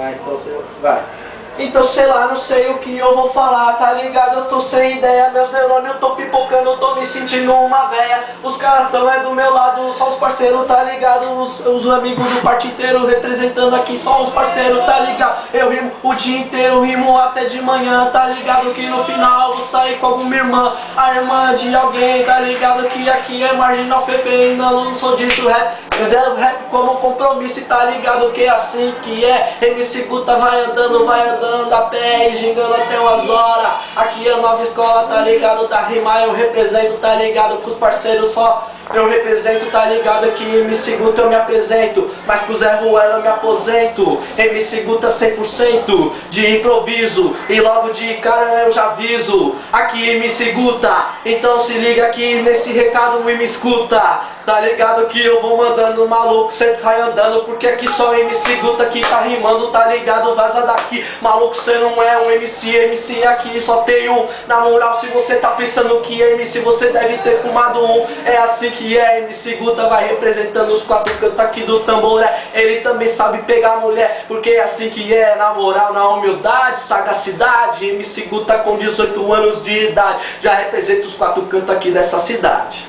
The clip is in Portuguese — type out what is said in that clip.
Vai, então você vai. Então sei lá, não sei o que eu vou falar, tá ligado? Eu tô sem ideia, meus neurônios tô pipocando, eu tô me sentindo uma véia. Os caras tão do meu lado, só os parceiros, tá ligado? Os amigos do parte inteiro representando aqui, só os parceiros, tá ligado? Eu rimo o dia inteiro, rimo até de manhã, tá ligado? Que no final vou sair com alguma irmã, a irmã de alguém, tá ligado? Que aqui é marginal FB, não sou disso rap. Eu levo rap como compromisso e tá ligado que é assim que é. MC Guta vai andando a pé e gingando até umas horas. Aqui é a nova escola, tá ligado? Da rima eu represento, tá ligado? Com os parceiros só eu represento, tá ligado? Que MC Guta eu me apresento, mas pro Zé Ruela eu me aposento. MC Guta 100% de improviso e logo de cara eu já aviso. Aqui MC Guta, então se liga aqui nesse recado e me escuta. Tá ligado que eu vou mandando maluco, cê sai andando, porque aqui só MC Guta que tá rimando, tá ligado? Vaza daqui, maluco, cê não é um MC aqui só tem um. Na moral, se você tá pensando que é MC, você deve ter fumado um. É assim que é, MC Guta vai representando os quatro cantos aqui do tamboré. Ele também sabe pegar mulher, porque é assim que é, na moral, na humildade, sagacidade. MC Guta com 18 anos de idade, já representa os quatro cantos aqui dessa cidade.